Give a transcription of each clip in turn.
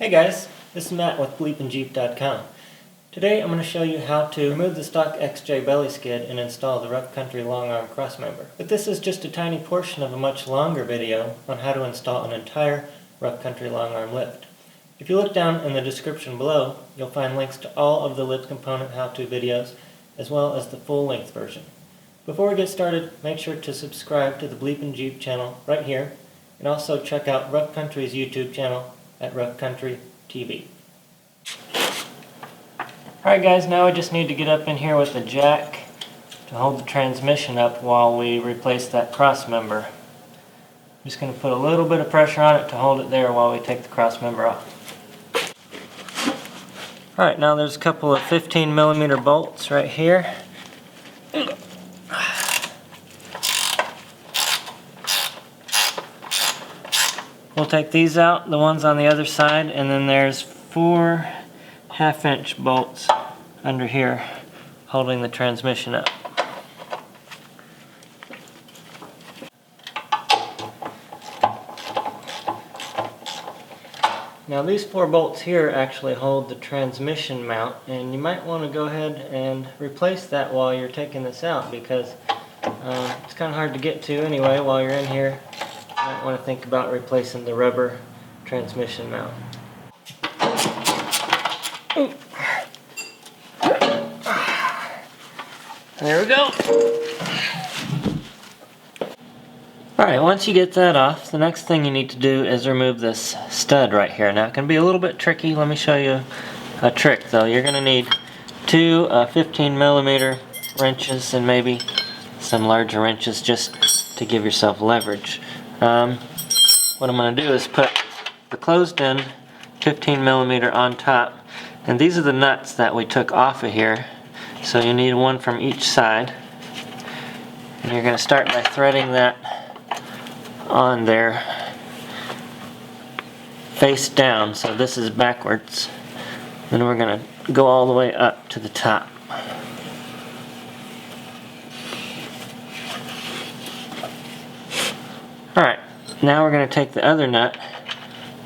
Hey guys, this is Matt with BleepinJeep.com. Today I'm going to show you how to remove the stock XJ belly skid and install the Rough Country long arm crossmember. But this is just a tiny portion of a much longer video on how to install an entire Rough Country long arm lift. If you look down in the description below, you'll find links to all of the lift component how-to videos as well as the full-length version. Before we get started, make sure to subscribe to the BleepinJeep channel right here, and also check out Rough Country's YouTube channel at Rough Country TV. Alright guys, now we just need to get up in here with the jack to hold the transmission up while we replace that cross member. I'm just going to put a little bit of pressure on it to hold it there while we take the cross member off. Alright, now there's a couple of 15mm bolts right here. We'll take these out, the ones on the other side, and then there's 4 half-inch bolts under here holding the transmission up. Now these 4 bolts here actually hold the transmission mount, and you might want to go ahead and replace that while you're taking this out, because it's kind of hard to get to anyway while you're in here. You might want to think about replacing the rubber transmission mount. Ooh. There we go. Alright, once you get that off, the next thing you need to do is remove this stud right here. Now it can be a little bit tricky. Let me show you a trick though. You're going to need 2 15mm wrenches and maybe some larger wrenches just to give yourself leverage. What I'm going to do is put the closed-in 15mm on top, and these are the nuts that we took off of here, so you need one from each side, and you're going to start by threading that on there face down, so this is backwards. Then we're going to go all the way up to the top. Alright, now we're going to take the other nut,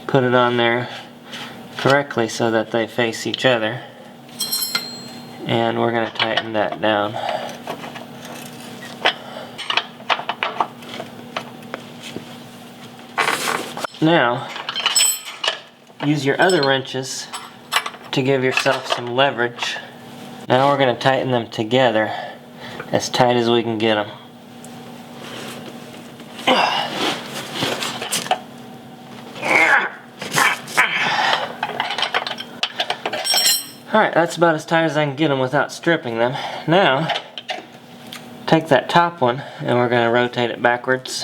put it on there correctly so that they face each other, and we're going to tighten that down. Now, use your other wrenches to give yourself some leverage. Now we're going to tighten them together as tight as we can get them. Alright, that's about as tight as I can get them without stripping them. Now, take that top one and we're going to rotate it backwards,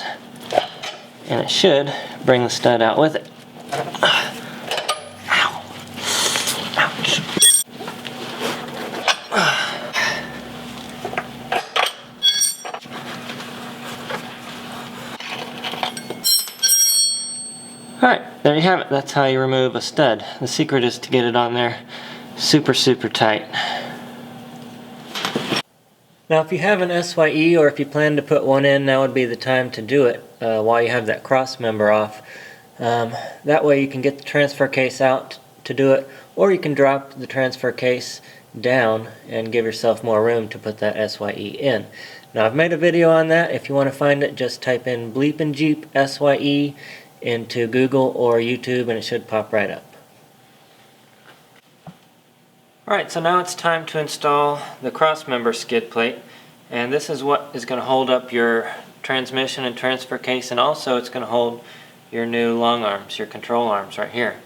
and it should bring the stud out with it. Ow. Ouch. Alright, there you have it. That's how you remove a stud. The secret is to get it on there super tight. Now if you have an SYE, or if you plan to put one in, now would be the time to do it while you have that cross member off. That way you can get the transfer case out to do it, or you can drop the transfer case down and give yourself more room to put that SYE in. Now I've made a video on that. If you want to find it, just type in BleepinJeep SYE into Google or YouTube and it should pop right up. Alright, so now it's time to install the crossmember skid plate, and this is what is going to hold up your transmission and transfer case, and also it's going to hold your new long arms, your control arms right here.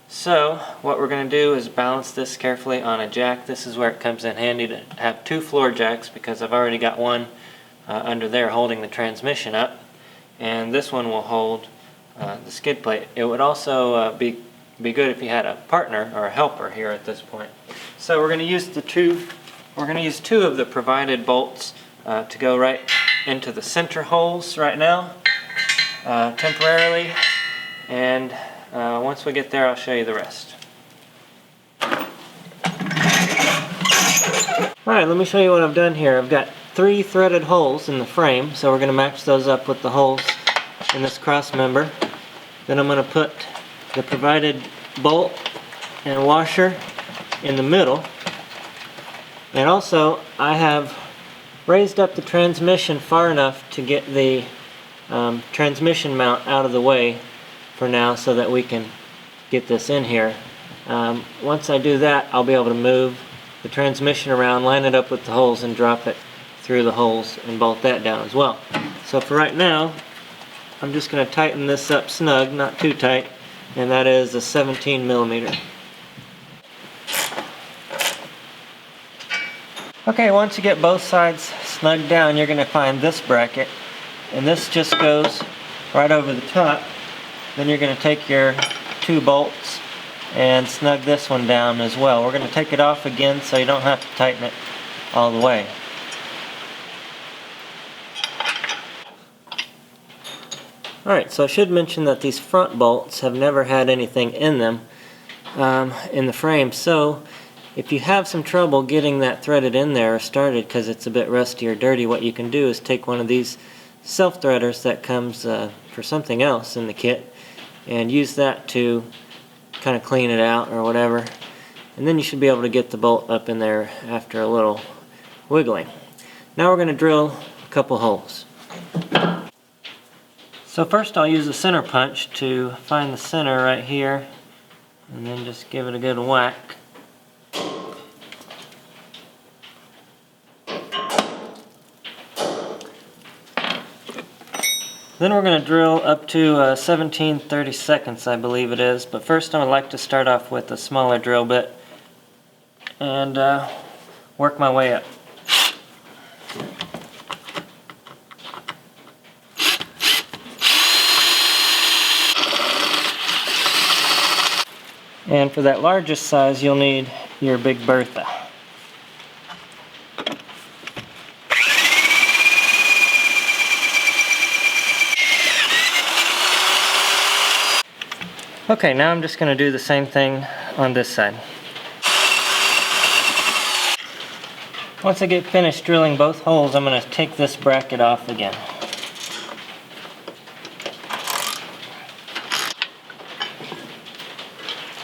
So what we're going to do is balance this carefully on a jack. This is where it comes in handy to have 2 floor jacks, because I've already got one under there holding the transmission up, and this one will hold the skid plate. It would also be good if you had a partner or a helper here at this point. So we're going to use 2 of the provided bolts to go right into the center holes right now, temporarily, and once we get there I'll show you the rest. Alright, let me show you what I've done here. I've got 3 threaded holes in the frame, so we're going to match those up with the holes in this cross member. Then I'm going to put the provided bolt and washer in the middle. And also I have raised up the transmission far enough to get the transmission mount out of the way for now so that we can get this in here. Once I do that, I'll be able to move the transmission around, line it up with the holes, and drop it through the holes and bolt that down as well. So for right now, I'm just going to tighten this up snug, not too tight, and that is a 17mm. Okay, once you get both sides snugged down, you're going to find this bracket, and this just goes right over the top. Then you're going to take your 2 bolts and snug this one down as well. We're going to take it off again so you don't have to tighten it all the way. Alright, so I should mention that these front bolts have never had anything in them in the frame, so if you have some trouble getting that threaded in there or started because it's a bit rusty or dirty, what you can do is take one of these self-threaders that comes for something else in the kit and use that to kind of clean it out or whatever, and then you should be able to get the bolt up in there after a little wiggling. Now we're going to drill a couple holes. So first I'll use a center punch to find the center right here and then just give it a good whack. Then we're going to drill up to 17/32, I believe it is, but first I would like to start off with a smaller drill bit and work my way up. And for that largest size, you'll need your Big Bertha. Okay, now I'm just going to do the same thing on this side. Once I get finished drilling both holes, I'm going to take this bracket off again.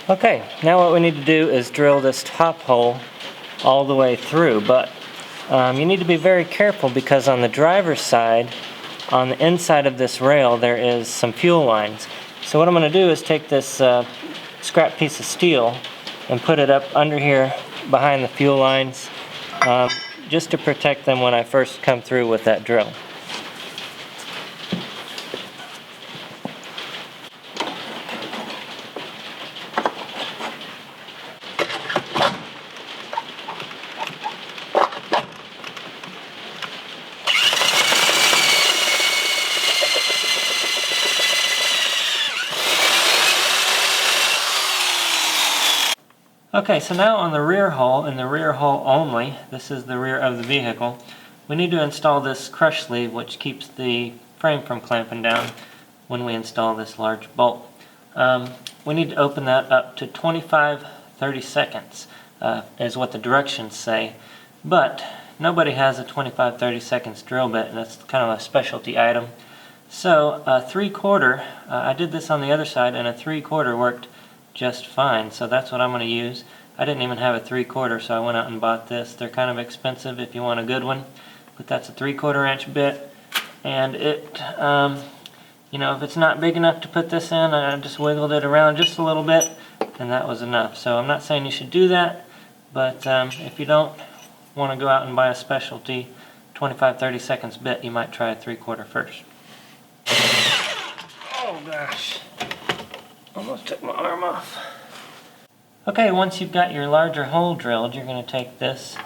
Okay, now what we need to do is drill this top hole all the way through, but you need to be very careful because on the driver's side, on the inside of this rail, there is some fuel lines. So what I'm going to do is take this scrap piece of steel and put it up under here behind the fuel lines just to protect them when I first come through with that drill. Okay, so now on the rear hull, and the rear hull only, this is the rear of the vehicle, we need to install this crush sleeve which keeps the frame from clamping down when we install this large bolt. We need to open that up to 25/32 is what the directions say, but nobody has a 25/32 drill bit, and that's kind of a specialty item. So a 3/4, I did this on the other side, and a 3/4 worked just fine, so that's what I'm going to use. I didn't even have a 3/4, so I went out and bought this. They're kind of expensive if you want a good one, but that's a 3/4 inch bit, and it, you know, if it's not big enough to put this in, I just wiggled it around just a little bit, and that was enough. So I'm not saying you should do that, but if you don't want to go out and buy a specialty 25/32 bit, you might try a 3/4 first. Oh gosh. Almost took my arm off. Okay, once you've got your larger hole drilled, you're going to take this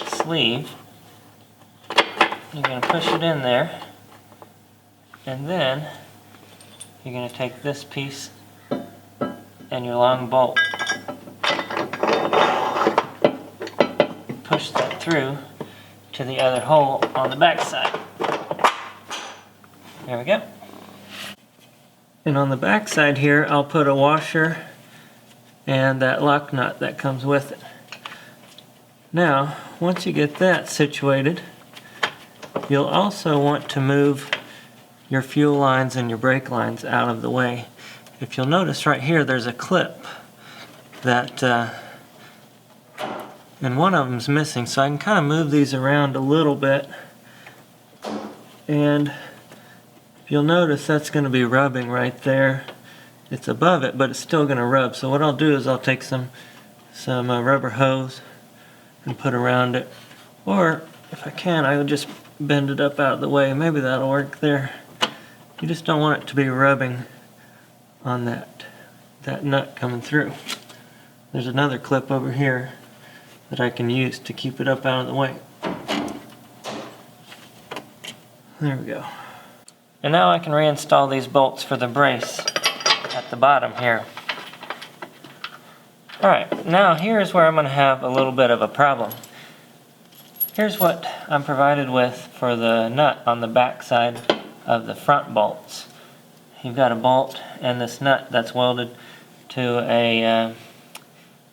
sleeve, you're going to push it in there, and then you're going to take this piece and your long bolt. Push that through to the other hole on the back side. There we go. And on the back side here, I'll put a washer and that lock nut that comes with it. Now, once you get that situated, you'll also want to move your fuel lines and your brake lines out of the way. If you'll notice right here, there's a clip that and one of them's missing, so I can kind of move these around a little bit, and if you'll notice that's going to be rubbing right there. It's above it, but it's still going to rub. So what I'll do is I'll take some rubber hose and put around it, or if I can, I'll just bend it up out of the way. Maybe that'll work there. You just don't want it to be rubbing on that nut coming through. There's another clip over here that I can use to keep it up out of the way. There we go. And now I can reinstall these bolts for the brace at the bottom here. Alright, now here's where I'm going to have a little bit of a problem. Here's what I'm provided with for the nut on the back side of the front bolts. You've got a bolt and this nut that's welded to a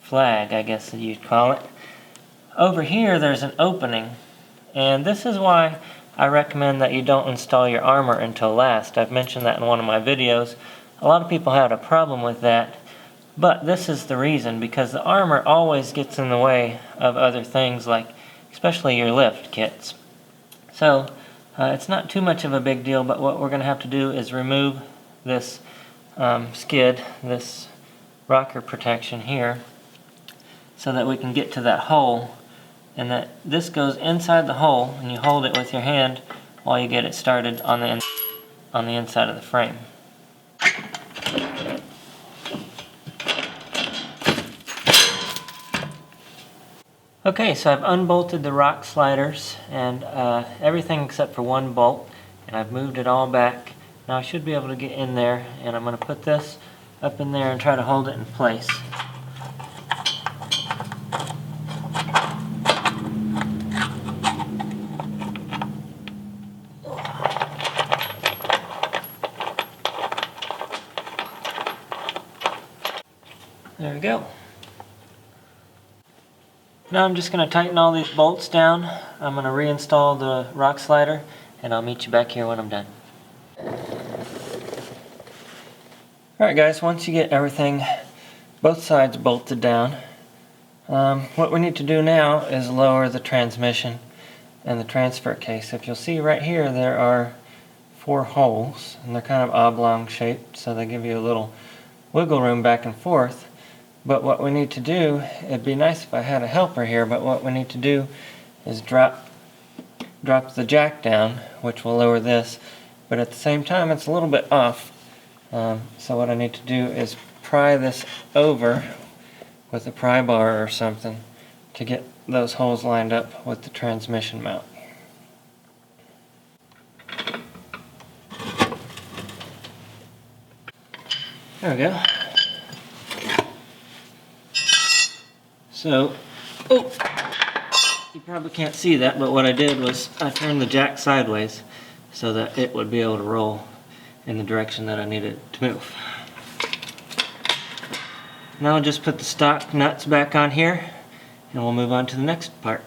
flag, I guess you'd call it. Over here there's an opening, and this is why I recommend that you don't install your armor until last. I've mentioned that in one of my videos. A lot of people had a problem with that, but this is the reason, because the armor always gets in the way of other things, like especially your lift kits. So it's not too much of a big deal, but what we're going to have to do is remove this skid, this rocker protection here, so that we can get to that hole, and that this goes inside the hole, and you hold it with your hand while you get it started on the inside of the frame. Okay, so I've unbolted the rock sliders and everything except for one bolt, and I've moved it all back. Now I should be able to get in there, and I'm going to put this up in there and try to hold it in place. There we go. Now I'm just going to tighten all these bolts down. I'm going to reinstall the rock slider, and I'll meet you back here when I'm done. Alright guys, once you get everything, both sides bolted down, what we need to do now is lower the transmission and the transfer case. If you'll see right here, there are 4 holes, and they're kind of oblong shaped, so they give you a little wiggle room back and forth. But what we need to do, it'd be nice if I had a helper here, but what we need to do is drop the jack down, which will lower this, but at the same time it's a little bit off. So what I need to do is pry this over with a pry bar or something to get those holes lined up with the transmission mount. There we go. So, you probably can't see that, but what I did was I turned the jack sideways so that it would be able to roll in the direction that I needed it to move. Now I'll just put the stock nuts back on here, and we'll move on to the next part.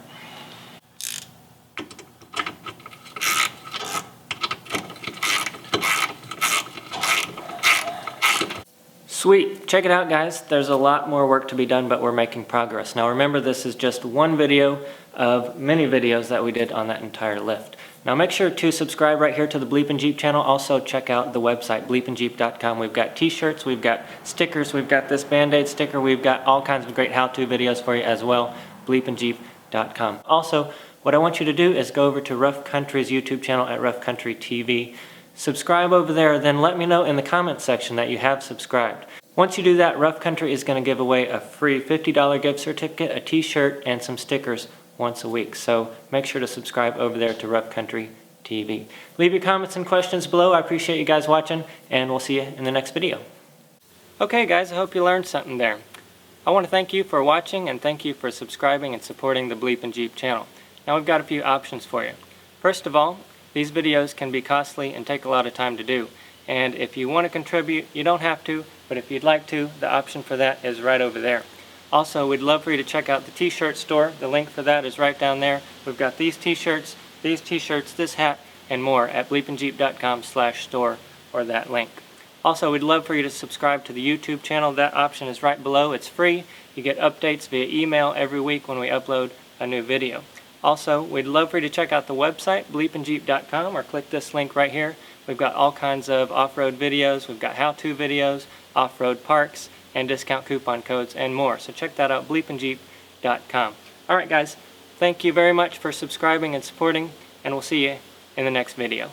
Sweet! Check it out guys, there's a lot more work to be done, but we're making progress. Now remember, this is just one video of many videos that we did on that entire lift. Now make sure to subscribe right here to the BleepinJeep channel. Also check out the website, BleepinJeep.com. We've got t-shirts, we've got stickers, we've got this Band-Aid sticker, we've got all kinds of great how-to videos for you as well, BleepinJeep.com. Also, what I want you to do is go over to Rough Country's YouTube channel at Rough Country TV. Subscribe over there, then let me know in the comments section that you have subscribed. Once you do that, Rough Country is going to give away a free $50 gift certificate, a t-shirt, and some stickers once a week. So make sure to subscribe over there to Rough Country TV. Leave your comments and questions below. I appreciate you guys watching, and we'll see you in the next video. Okay guys, I hope you learned something there. I want to thank you for watching, and thank you for subscribing and supporting the BleepinJeep channel. Now we've got a few options for you. First of all, these videos can be costly and take a lot of time to do. And if you want to contribute, you don't have to, but if you'd like to, the option for that is right over there. Also, we'd love for you to check out the t-shirt store. The link for that is right down there. We've got these t-shirts, this hat, and more at BleepinJeep.com/store or that link. Also, we'd love for you to subscribe to the YouTube channel. That option is right below. It's free. You get updates via email every week when we upload a new video. Also, we'd love for you to check out the website, BleepinJeep.com, or click this link right here. We've got all kinds of off-road videos. We've got how-to videos, off-road parks, and discount coupon codes, and more. So check that out, BleepinJeep.com. Alright guys, thank you very much for subscribing and supporting, and we'll see you in the next video.